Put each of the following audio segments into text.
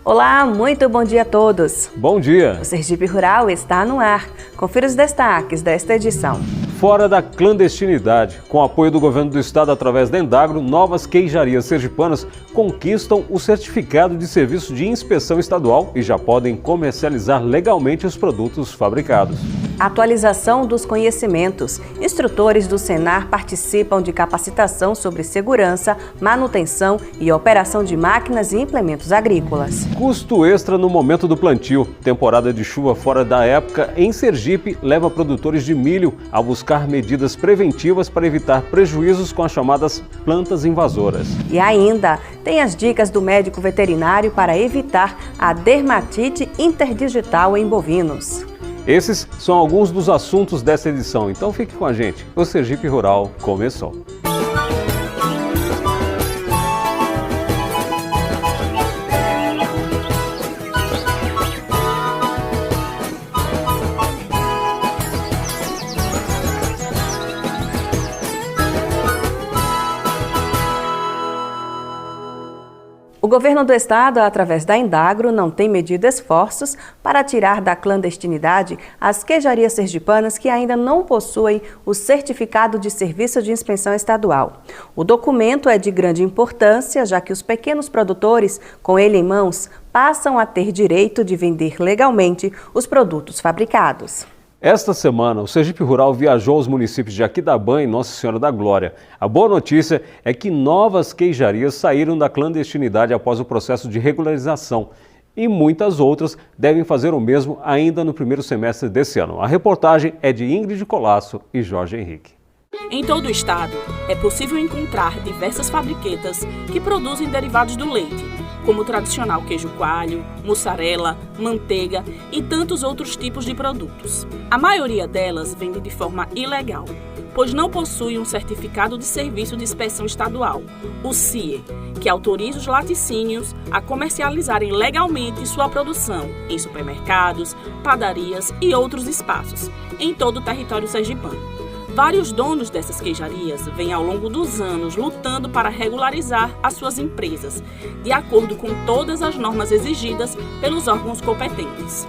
Olá, muito bom dia a todos. Bom dia. O Sergipe Rural está no ar. Confira os destaques desta edição. Fora da clandestinidade, com apoio do governo do estado através da Endagro, novas queijarias sergipanas conquistam o certificado de serviço de inspeção estadual e já podem comercializar legalmente os produtos fabricados. Atualização dos conhecimentos. Instrutores do Senar participam de capacitação sobre segurança, manutenção e operação de máquinas e implementos agrícolas. Custo extra no momento do plantio. Temporada de chuva fora da época em Sergipe leva produtores de milho a buscar medidas preventivas para evitar prejuízos com as chamadas plantas invasoras. E ainda tem as dicas do médico veterinário para evitar a dermatite interdigital em bovinos. Esses são alguns dos assuntos dessa edição, então fique com a gente. O Sergipe Rural começou. O governo do estado, através da Endagro, não tem medido esforços para tirar da clandestinidade as queijarias sergipanas que ainda não possuem o certificado de serviço de inspeção estadual. O documento é de grande importância, já que os pequenos produtores, com ele em mãos, passam a ter direito de vender legalmente os produtos fabricados. Esta semana, o Sergipe Rural viajou aos municípios de Aquidauã e Nossa Senhora da Glória. A boa notícia é que novas queijarias saíram da clandestinidade após o processo de regularização e muitas outras devem fazer o mesmo ainda no primeiro semestre desse ano. A reportagem é de Ingrid Colasso e Jorge Henrique. Em todo o estado, é possível encontrar diversas fabriquetas que produzem derivados do leite, como o tradicional queijo coalho, mussarela, manteiga e tantos outros tipos de produtos. A maioria delas vende de forma ilegal, pois não possui um certificado de serviço de inspeção estadual, o CIE, que autoriza os laticínios a comercializarem legalmente sua produção em supermercados, padarias e outros espaços, em todo o território sergipano. Vários donos dessas queijarias vêm ao longo dos anos lutando para regularizar as suas empresas, de acordo com todas as normas exigidas pelos órgãos competentes.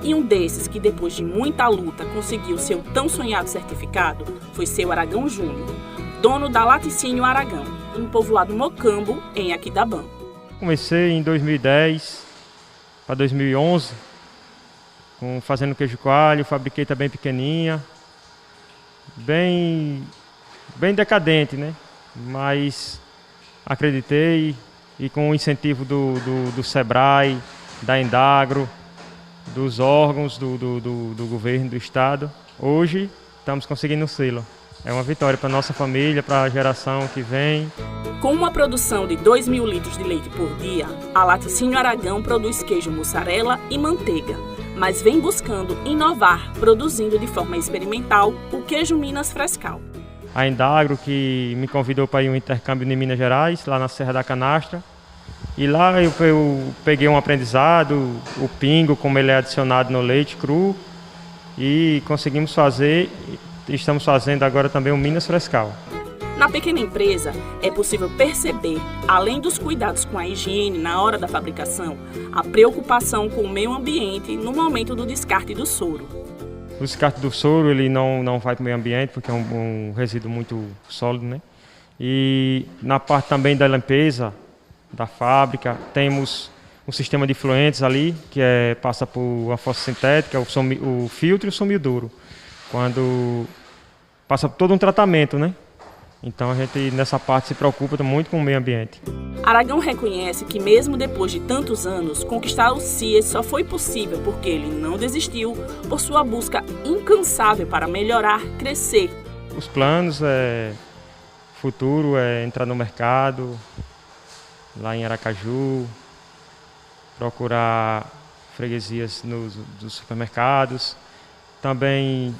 E um desses que, depois de muita luta, conseguiu seu tão sonhado certificado foi seu Aragão Júnior, dono da Laticínio Aragão, em povoado Mocambo, em Aquidauã. Comecei em 2010 para 2011, fazendo queijo coalho, fabriquei bem pequenininha. Bem decadente, né? Mas acreditei e com o incentivo do Sebrae, da Endagro, dos órgãos do governo do estado, hoje estamos conseguindo o selo. É uma vitória para a nossa família, para a geração que vem. Com uma produção de 2.000 litros de leite por dia, a Laticínio Aragão produz queijo mussarela e manteiga, mas vem buscando inovar, produzindo de forma experimental o queijo Minas Frescal. A Endagro que me convidou para ir um intercâmbio em Minas Gerais, lá na Serra da Canastra. E lá eu peguei um aprendizado, o pingo, como ele é adicionado no leite cru, e conseguimos fazer, estamos fazendo agora também o Minas Frescal. Na pequena empresa, é possível perceber, além dos cuidados com a higiene na hora da fabricação, a preocupação com o meio ambiente no momento do descarte do soro. O descarte do soro ele não vai para o meio ambiente, porque é um resíduo muito sólido, né? E na parte também da limpeza da fábrica, temos um sistema de fluentes ali, que passa por uma fossa sintética, o filtro e o sumidouro, quando passa por todo um tratamento, né? Então a gente nessa parte se preocupa muito com o meio ambiente. Aragão reconhece que mesmo depois de tantos anos, conquistar o CIE só foi possível porque ele não desistiu por sua busca incansável para melhorar, crescer. Os planos futuro é entrar no mercado, lá em Aracaju, procurar freguesias dos supermercados, também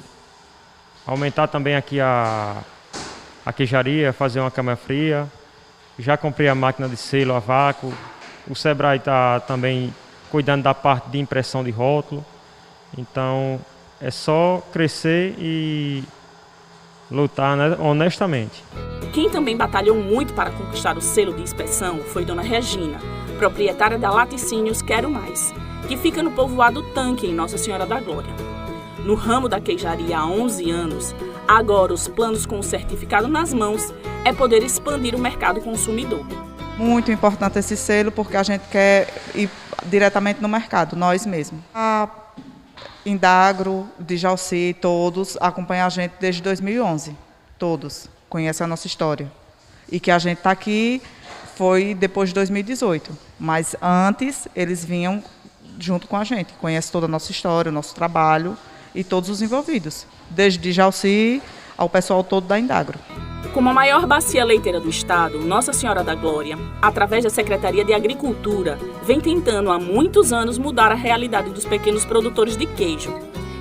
aumentar também aqui a queijaria, fazer uma cama fria. Já comprei a máquina de selo a vácuo. O Sebrae está também cuidando da parte de impressão de rótulo. Então é só crescer e lutar honestamente. Quem também batalhou muito para conquistar o selo de inspeção foi Dona Regina, proprietária da Laticínios Quero Mais, que fica no povoado Tanque, em Nossa Senhora da Glória. No ramo da queijaria há 11 anos, agora os planos com o certificado nas mãos é poder expandir o mercado consumidor. Muito importante esse selo porque a gente quer ir diretamente no mercado, nós mesmos. A Indagro, Djalci, todos acompanham a gente desde 2011, todos conhecem a nossa história. E que a gente está aqui foi depois de 2018, mas antes eles vinham junto com a gente, conhecem toda a nossa história, o nosso trabalho e todos os envolvidos, desde Djalci ao pessoal todo da Indagro. Como a maior bacia leiteira do estado, Nossa Senhora da Glória, através da Secretaria de Agricultura, vem tentando há muitos anos mudar a realidade dos pequenos produtores de queijo,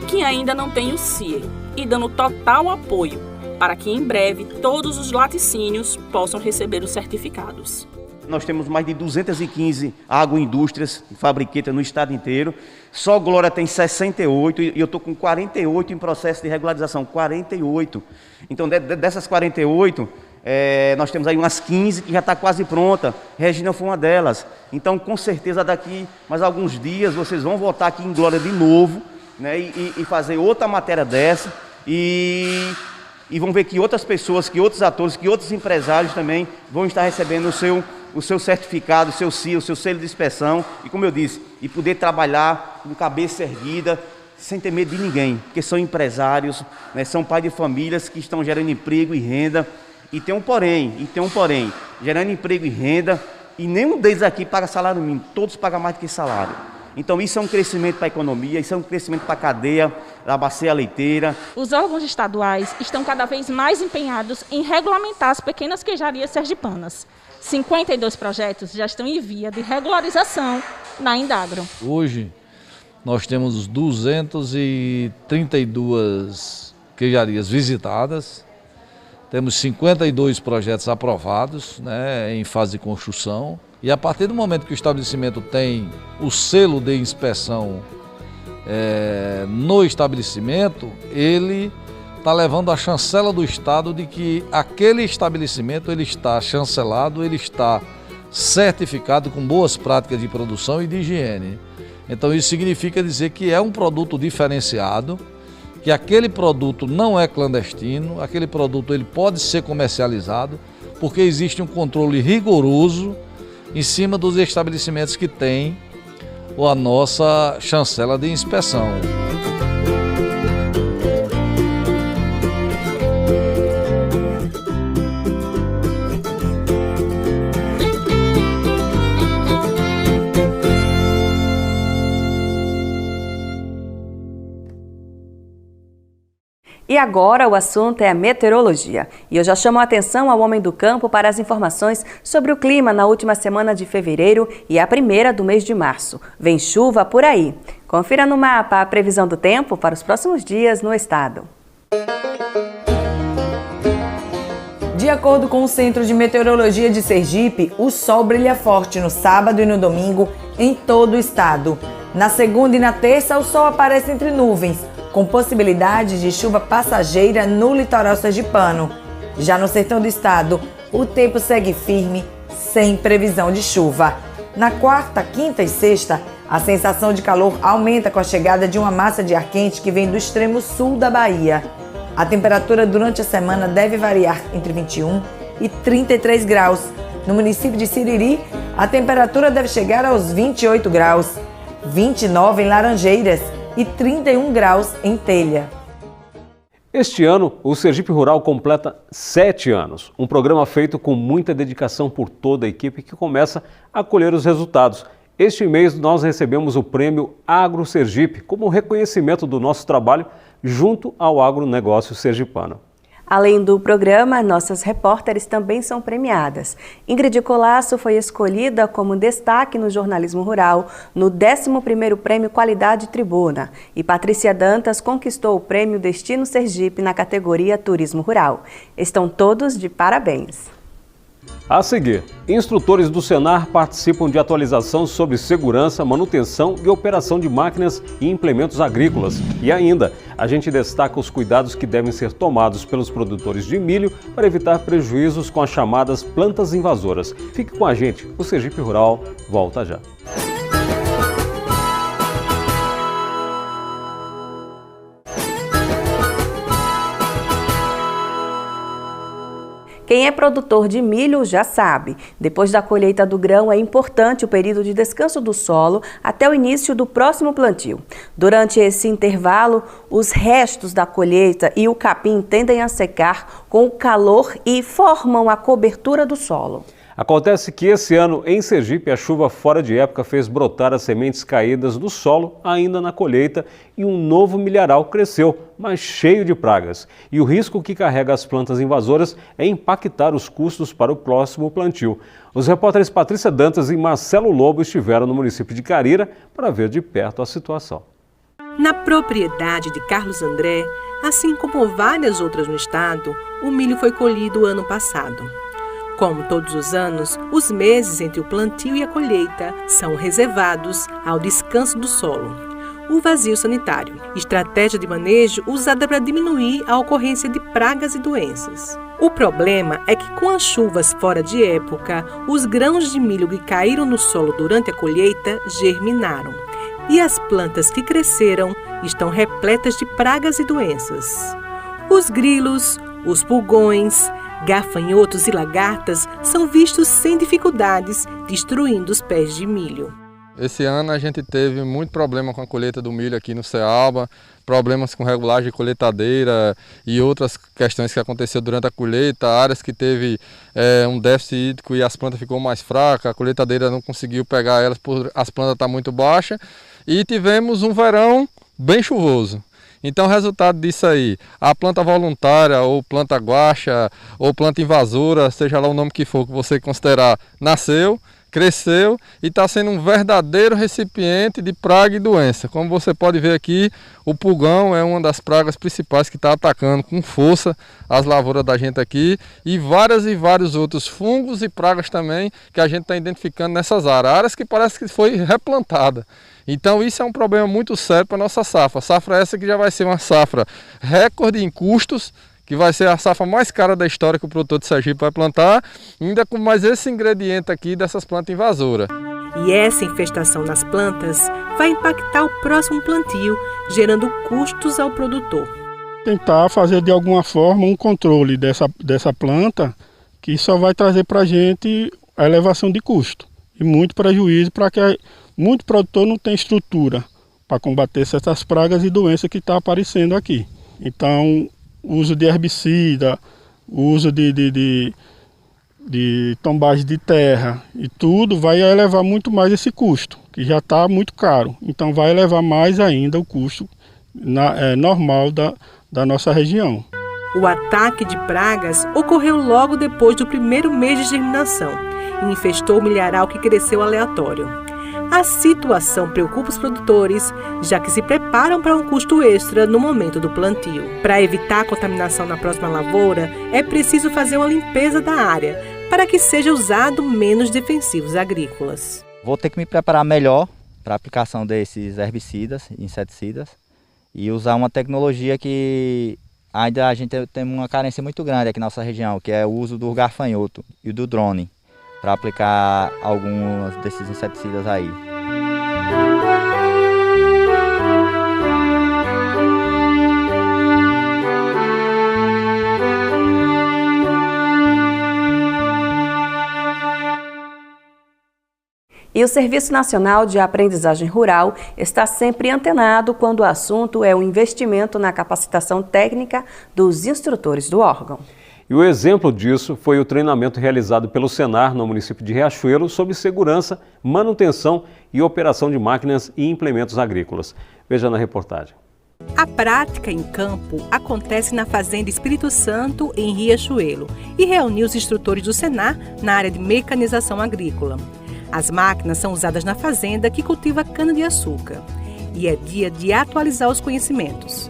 que ainda não têm o CIE, e dando total apoio para que em breve todos os laticínios possam receber os certificados. Nós temos mais de 215 agroindústrias e fabriquetas no estado inteiro. Só Glória tem 68 e eu estou com 48 em processo de regularização, 48. Então, dessas 48, nós temos aí umas 15 que já está quase pronta. Regina foi uma delas. Então, com certeza, daqui mais alguns dias, vocês vão voltar aqui em Glória de novo, né, e fazer outra matéria dessa. E vão ver que outras pessoas, que outros atores, que outros empresários também vão estar recebendo o seu certificado, o seu CIE, o seu selo de inspeção, e como eu disse, e poder trabalhar com cabeça erguida, sem ter medo de ninguém, porque são empresários, né, são pais de famílias que estão gerando emprego e renda, e tem um porém, gerando emprego e renda, e nenhum deles aqui paga salário mínimo, todos pagam mais do que salário. Então isso é um crescimento para a economia, isso é um crescimento para a cadeia da bacia leiteira. Os órgãos estaduais estão cada vez mais empenhados em regulamentar as pequenas queijarias sergipanas. 52 projetos já estão em via de regularização na Indagro. Hoje nós temos 232 queijarias visitadas, temos 52 projetos aprovados, né, em fase de construção. E a partir do momento que o estabelecimento tem o selo de inspeção no estabelecimento, ele está levando a chancela do Estado de que aquele estabelecimento ele está chancelado, ele está certificado com boas práticas de produção e de higiene. Então isso significa dizer que é um produto diferenciado, que aquele produto não é clandestino, aquele produto ele pode ser comercializado, porque existe um controle rigoroso em cima dos estabelecimentos que têm a nossa chancela de inspeção. E agora o assunto é a meteorologia. E eu já chamo a atenção ao Homem do Campo para as informações sobre o clima na última semana de fevereiro e a primeira do mês de março. Vem chuva por aí. Confira no mapa a previsão do tempo para os próximos dias no estado. De acordo com o Centro de Meteorologia de Sergipe, o sol brilha forte no sábado e no domingo em todo o estado. Na segunda e na terça, o sol aparece entre nuvens, com possibilidade de chuva passageira no litoral sergipano. Já no sertão do estado, o tempo segue firme, sem previsão de chuva. Na quarta, quinta e sexta, a sensação de calor aumenta com a chegada de uma massa de ar quente que vem do extremo sul da Bahia. A temperatura durante a semana deve variar entre 21 e 33 graus. No município de Siriri, a temperatura deve chegar aos 28 graus, 29 em Laranjeiras e 31 graus em Telha. Este ano, o Sergipe Rural completa 7 anos. Um programa feito com muita dedicação por toda a equipe que começa a colher os resultados. Este mês nós recebemos o prêmio Agro Sergipe como reconhecimento do nosso trabalho junto ao agronegócio sergipano. Além do programa, nossas repórteres também são premiadas. Ingrid Colasso foi escolhida como destaque no jornalismo rural no 11º Prêmio Qualidade Tribuna e Patrícia Dantas conquistou o Prêmio Destino Sergipe na categoria Turismo Rural. Estão todos de parabéns. A seguir, instrutores do Senar participam de atualização sobre segurança, manutenção e operação de máquinas e implementos agrícolas. E ainda, a gente destaca os cuidados que devem ser tomados pelos produtores de milho para evitar prejuízos com as chamadas plantas invasoras. Fique com a gente, o Sergipe Rural volta já. Quem é produtor de milho já sabe, depois da colheita do grão é importante o período de descanso do solo até o início do próximo plantio. Durante esse intervalo, os restos da colheita e o capim tendem a secar com o calor e formam a cobertura do solo. Acontece que esse ano, em Sergipe, a chuva fora de época fez brotar as sementes caídas do solo ainda na colheita e um novo milharal cresceu, mas cheio de pragas. E o risco que carrega as plantas invasoras é impactar os custos para o próximo plantio. Os repórteres Patrícia Dantas e Marcelo Lobo estiveram no município de Carira para ver de perto a situação. Na propriedade de Carlos André, assim como várias outras no estado, o milho foi colhido ano passado. Como todos os anos, os meses entre o plantio e a colheita são reservados ao descanso do solo. O vazio sanitário, estratégia de manejo usada para diminuir a ocorrência de pragas e doenças. O problema é que com as chuvas fora de época, os grãos de milho que caíram no solo durante a colheita germinaram. E as plantas que cresceram estão repletas de pragas e doenças. Os grilos, os pulgões, gafanhotos e lagartas são vistos sem dificuldades, destruindo os pés de milho. Esse ano a gente teve muito problema com a colheita do milho aqui no Ceaba, problemas com regulagem de colheitadeira e outras questões que aconteceram durante a colheita, áreas que teve um déficit hídrico e as plantas ficou mais fracas, a colheitadeira não conseguiu pegar elas por as plantas estar muito baixas e tivemos um verão bem chuvoso. Então o resultado disso aí, a planta voluntária ou planta guaxa ou planta invasora, seja lá o nome que for que você considerar, nasceu, cresceu e está sendo um verdadeiro recipiente de praga e doença. Como você pode ver aqui, o pulgão é uma das pragas principais que está atacando com força as lavouras da gente aqui e vários outros fungos e pragas também que a gente está identificando nessas áreas que parece que foi replantada. Então isso é um problema muito sério para a nossa safra. Safra essa que já vai ser uma safra recorde em custos, que vai ser a safra mais cara da história que o produtor de Sergipe vai plantar, ainda com mais esse ingrediente aqui dessas plantas invasoras. E essa infestação nas plantas vai impactar o próximo plantio, gerando custos ao produtor. Tentar fazer de alguma forma um controle dessa planta, que só vai trazer para a gente a elevação de custo e muito prejuízo para que muito produtor não tem estrutura para combater essas pragas e doenças que estão aparecendo aqui. Então, o uso de herbicida, o uso de tombagem de terra e tudo vai elevar muito mais esse custo, que já está muito caro. Então, vai elevar mais ainda o custo normal da nossa região. O ataque de pragas ocorreu logo depois do primeiro mês de germinação e infestou o milharal que cresceu aleatório. A situação preocupa os produtores, já que se preparam para um custo extra no momento do plantio. Para evitar a contaminação na próxima lavoura, é preciso fazer uma limpeza da área, para que seja usado menos defensivos agrícolas. Vou ter que me preparar melhor para a aplicação desses herbicidas, inseticidas, e usar uma tecnologia que ainda a gente tem uma carência muito grande aqui na nossa região, que é o uso do gafanhoto e do drone, para aplicar alguns desses inseticidas aí. E o Serviço Nacional de Aprendizagem Rural está sempre antenado quando o assunto é o investimento na capacitação técnica dos instrutores do órgão. E o exemplo disso foi o treinamento realizado pelo Senar no município de Riachuelo sobre segurança, manutenção e operação de máquinas e implementos agrícolas. Veja na reportagem. A prática em campo acontece na Fazenda Espírito Santo, em Riachuelo, e reuniu os instrutores do Senar na área de mecanização agrícola. As máquinas são usadas na fazenda que cultiva cana-de-açúcar e é dia de atualizar os conhecimentos.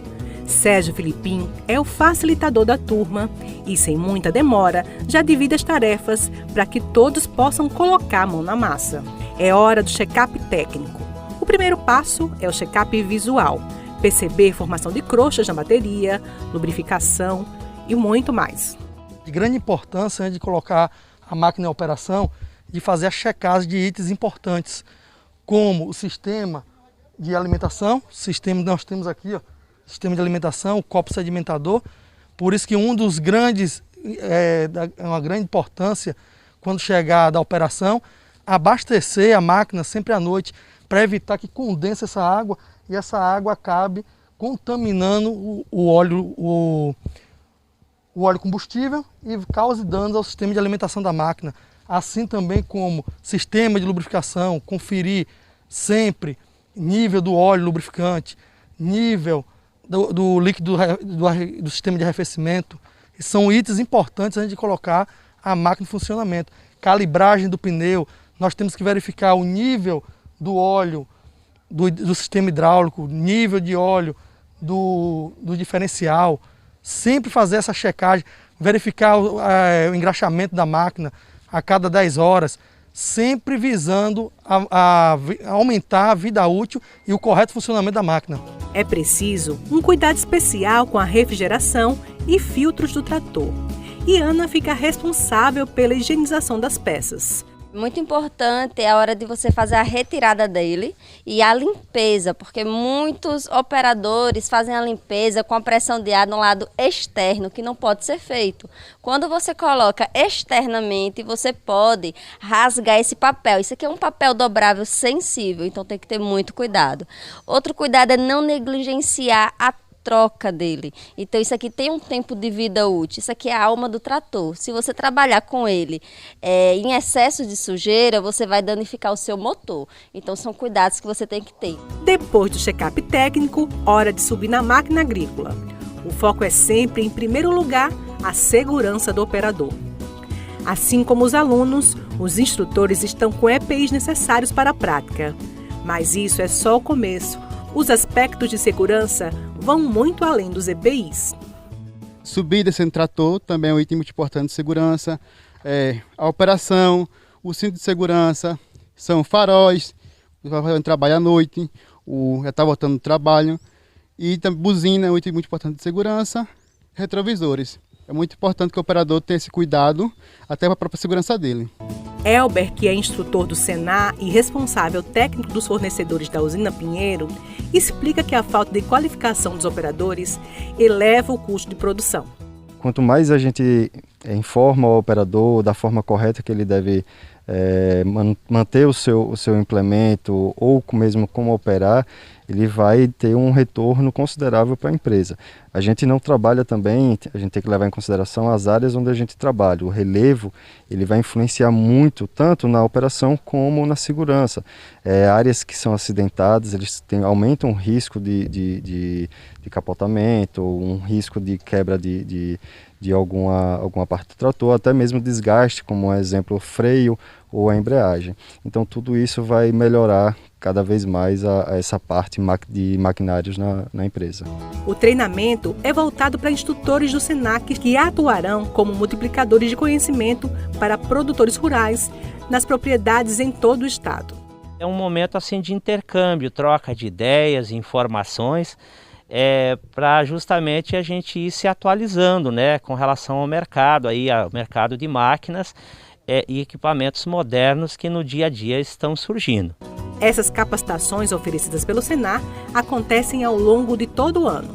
Sérgio Filipim é o facilitador da turma e, sem muita demora, já divide as tarefas para que todos possam colocar a mão na massa. É hora do check-up técnico. O primeiro passo é o check-up visual. Perceber formação de crochas na bateria, lubrificação e muito mais. De grande importância, de colocar a máquina em operação, de fazer a checagem de itens importantes, como o sistema de alimentação, nós temos aqui, sistema de alimentação, o copo sedimentador. Por isso que uma grande importância, quando chegar da operação, abastecer a máquina sempre à noite, para evitar que condense essa água e essa água acabe contaminando o óleo combustível e cause danos ao sistema de alimentação da máquina. Assim também como sistema de lubrificação, conferir sempre nível do óleo lubrificante, nível do líquido do sistema de arrefecimento. E são itens importantes antes de colocar a máquina em funcionamento. Calibragem do pneu, nós temos que verificar o nível do óleo do sistema hidráulico, nível de óleo do diferencial. Sempre fazer essa checagem, verificar o engraxamento da máquina a cada 10 horas, sempre visando aumentar a vida útil e o correto funcionamento da máquina. É preciso um cuidado especial com a refrigeração e filtros do trator. E Ana fica responsável pela higienização das peças. Muito importante é a hora de você fazer a retirada dele e a limpeza, porque muitos operadores fazem a limpeza com a pressão de ar no lado externo, que não pode ser feito. Quando você coloca externamente, você pode rasgar esse papel. Isso aqui é um papel dobrável sensível, então tem que ter muito cuidado. Outro cuidado é não negligenciar a troca dele. Então isso aqui tem um tempo de vida útil, isso aqui é a alma do trator. Se você trabalhar com ele em excesso de sujeira, você vai danificar o seu motor. Então são cuidados que você tem que ter. Depois do check-up técnico, hora de subir na máquina agrícola. O foco é sempre, em primeiro lugar, a segurança do operador. Assim como os alunos, os instrutores estão com EPIs necessários para a prática. Mas isso é só o começo. Os aspectos de segurança vão muito além dos EPIs. Subir e descer no trator também é um item muito importante de segurança. A operação, o cinto de segurança, são faróis, vai trabalhar à noite, já está voltando do trabalho. E também buzina é um item muito importante de segurança. Retrovisores. É muito importante que o operador tenha esse cuidado até para a própria segurança dele. Elber, que é instrutor do Senar e responsável técnico dos fornecedores da usina Pinheiro, explica que a falta de qualificação dos operadores eleva o custo de produção. Quanto mais a gente informa o operador da forma correta que ele deve manter o seu implemento ou mesmo como operar, ele vai ter um retorno considerável para a empresa. A gente não trabalha também, a gente tem que levar em consideração as áreas onde a gente trabalha. O relevo ele vai influenciar muito, tanto na operação como na segurança. Áreas que são acidentadas, eles aumentam o risco de capotamento, um risco de quebra de alguma parte do trator, até mesmo desgaste, como um exemplo, o freio ou a embreagem. Então tudo isso vai melhorar cada vez mais essa parte de maquinários na empresa. O treinamento é voltado para instrutores do Senac que atuarão como multiplicadores de conhecimento para produtores rurais nas propriedades em todo o estado. É um momento assim de intercâmbio, troca de ideias, informações, para justamente a gente ir se atualizando, né, com relação ao mercado de máquinas e equipamentos modernos que no dia a dia estão surgindo. Essas capacitações oferecidas pelo Senar acontecem ao longo de todo o ano.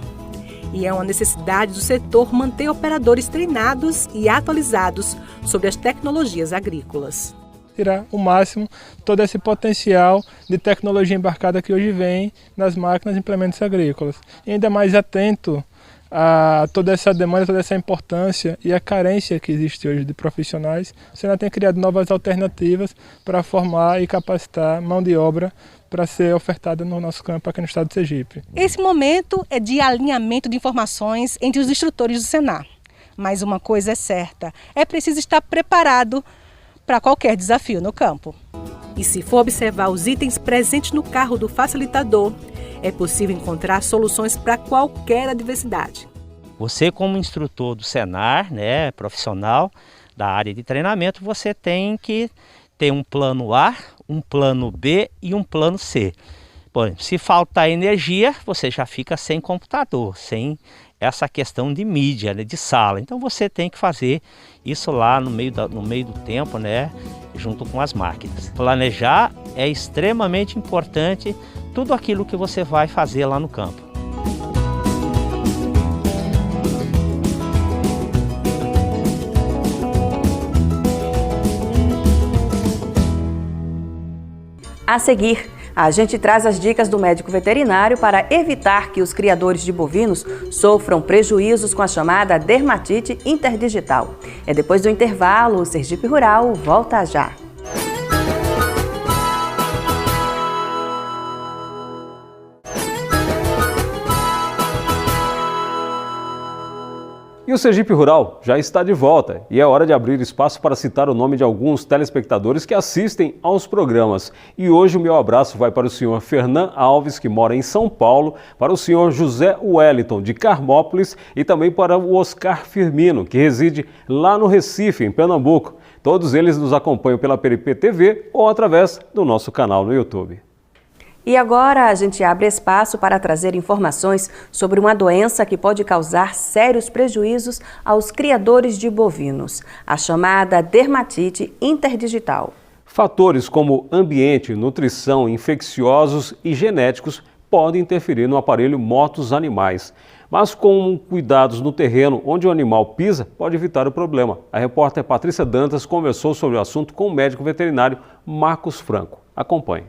E é uma necessidade do setor manter operadores treinados e atualizados sobre as tecnologias agrícolas. Tirar o máximo todo esse potencial de tecnologia embarcada que hoje vem nas máquinas e implementos agrícolas. E ainda mais atento a toda essa demanda, toda essa importância e a carência que existe hoje de profissionais, o Senar tem criado novas alternativas para formar e capacitar mão de obra para ser ofertada no nosso campo aqui no estado de Sergipe. Esse momento é de alinhamento de informações entre os instrutores do Senar. Mas uma coisa é certa, é preciso estar preparado para qualquer desafio no campo. E se for observar os itens presentes no carro do facilitador, é possível encontrar soluções para qualquer adversidade. Você, como instrutor do Senar, né, profissional da área de treinamento, você tem que ter um plano A, um plano B e um plano C. Bom, se faltar energia, você já fica sem computador, sem essa questão de mídia, né, de sala. Então você tem que fazer isso lá no meio do tempo, né, junto com as máquinas. Planejar é extremamente importante, tudo aquilo que você vai fazer lá no campo. A seguir, a gente traz as dicas do médico veterinário para evitar que os criadores de bovinos sofram prejuízos com a chamada dermatite interdigital. É depois do intervalo, o Sergipe Rural volta já. E o Sergipe Rural já está de volta e é hora de abrir espaço para citar o nome de alguns telespectadores que assistem aos programas. E hoje o meu abraço vai para o senhor Fernan Alves, que mora em São Paulo, para o senhor José Wellington, de Carmópolis, e também para o Oscar Firmino, que reside lá no Recife, em Pernambuco. Todos eles nos acompanham pela PRP TV ou através do nosso canal no YouTube. E agora a gente abre espaço para trazer informações sobre uma doença que pode causar sérios prejuízos aos criadores de bovinos, a chamada dermatite interdigital. Fatores como ambiente, nutrição, infecciosos e genéticos podem interferir no aparelho motos animais. Mas com cuidados no terreno onde o animal pisa, pode evitar o problema. A repórter Patrícia Dantas conversou sobre o assunto com o médico veterinário Marcos Franco. Acompanhe.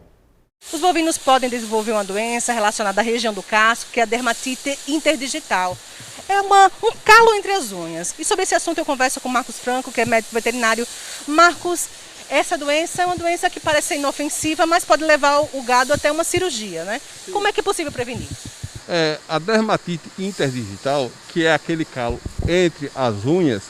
Os bovinos podem desenvolver uma doença relacionada à região do casco, que é a dermatite interdigital. É um calo entre as unhas. E sobre esse assunto eu converso com o Marcos Franco, que é médico veterinário. Marcos, essa doença é uma doença que parece ser inofensiva, mas pode levar o gado até uma cirurgia, né? Sim. Como é que é possível prevenir? A dermatite interdigital, que é aquele calo entre as unhas,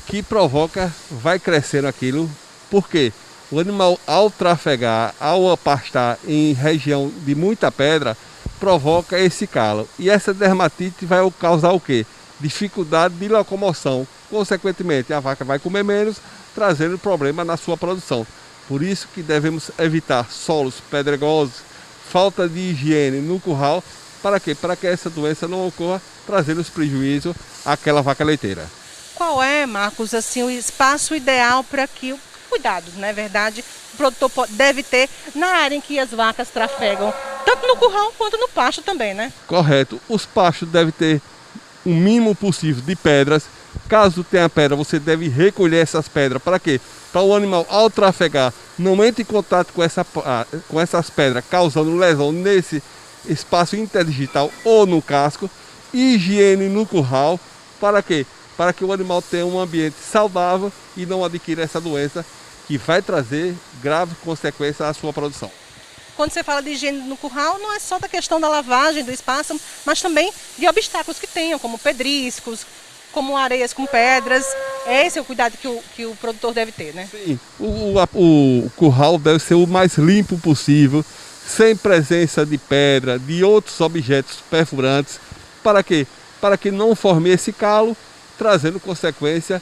que provoca, vai crescendo aquilo. Por quê? O animal, ao trafegar, ao pastar em região de muita pedra, provoca esse calo. E essa dermatite vai causar o quê? Dificuldade de locomoção. Consequentemente, a vaca vai comer menos, trazendo problema na sua produção. Por isso que devemos evitar solos pedregosos, falta de higiene no curral. Para quê? Para que essa doença não ocorra, trazendo os prejuízos àquela vaca leiteira. Qual é, Marcos, assim, o espaço ideal para que cuidado, não é verdade? O produtor deve ter na área em que as vacas trafegam, tanto no curral quanto no pasto também, né? Correto. Os pastos devem ter o mínimo possível de pedras. Caso tenha pedra, você deve recolher essas pedras. Para quê? Para o animal, ao trafegar, não entre em contato com essas pedras, causando lesão nesse espaço interdigital ou no casco. Higiene no curral. Para quê? Para que o animal tenha um ambiente saudável e não adquira essa doença que vai trazer graves consequências à sua produção. Quando você fala de higiene no curral, não é só da questão da lavagem do espaço, mas também de obstáculos que tenham, como pedriscos, como areias com pedras. Esse é o cuidado que o produtor deve ter, né? Sim, o curral deve ser o mais limpo possível, sem presença de pedra, de outros objetos perfurantes. Para quê? Para que não forme esse calo, trazendo consequência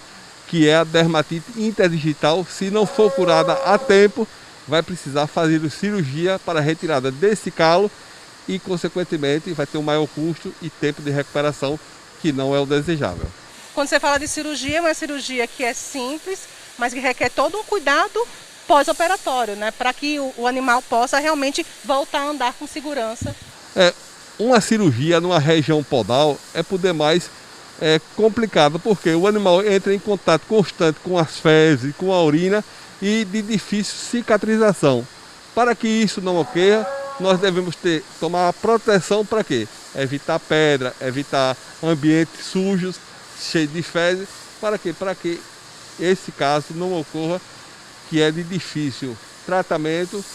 que é a dermatite interdigital. Se não for curada a tempo, vai precisar fazer cirurgia para a retirada desse calo e, consequentemente, vai ter um maior custo e tempo de recuperação, que não é o desejável. Quando você fala de cirurgia, é uma cirurgia que é simples, mas que requer todo um cuidado pós-operatório, né? Para que o animal possa realmente voltar a andar com segurança. Uma cirurgia numa região podal é por demais complicado, porque o animal entra em contato constante com as fezes, com a urina e de difícil cicatrização. Para que isso não ocorra, nós devemos tomar proteção para quê? Evitar pedra, evitar ambientes sujos, cheios de fezes. Para quê? Para que esse caso não ocorra, que é de difícil tratamento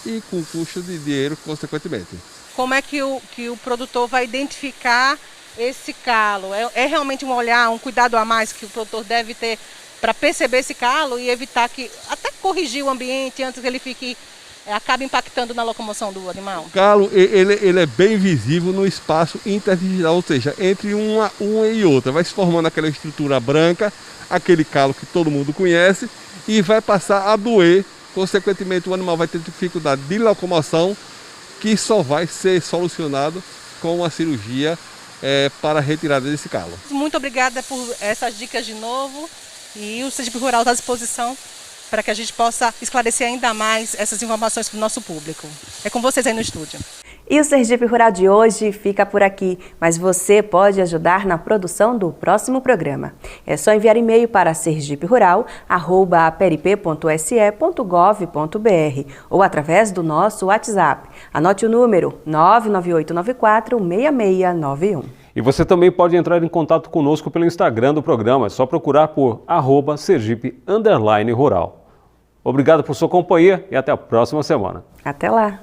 e com custo de dinheiro, consequentemente. Como é que o produtor vai identificar esse calo? É realmente um olhar, um cuidado a mais que o produtor deve ter para perceber esse calo e evitar que, até corrigir o ambiente antes que ele acabe impactando na locomoção do animal? O calo, ele é bem visível no espaço interdigital, ou seja, entre uma e outra. Vai se formando aquela estrutura branca, aquele calo que todo mundo conhece, e vai passar a doer. Consequentemente, o animal vai ter dificuldade de locomoção, que só vai ser solucionado com uma cirurgia para a retirada desse calo. Muito obrigada por essas dicas de novo, e o Sergipe Rural está à disposição para que a gente possa esclarecer ainda mais essas informações para o nosso público. É com vocês aí no estúdio. E o Sergipe Rural de hoje fica por aqui, mas você pode ajudar na produção do próximo programa. É só enviar e-mail para sergiperural@aperip.se.gov.br ou através do nosso WhatsApp. Anote o número 998946691. E você também pode entrar em contato conosco pelo Instagram do programa, é só procurar por @Sergipe_Rural. Obrigado por sua companhia e até a próxima semana. Até lá!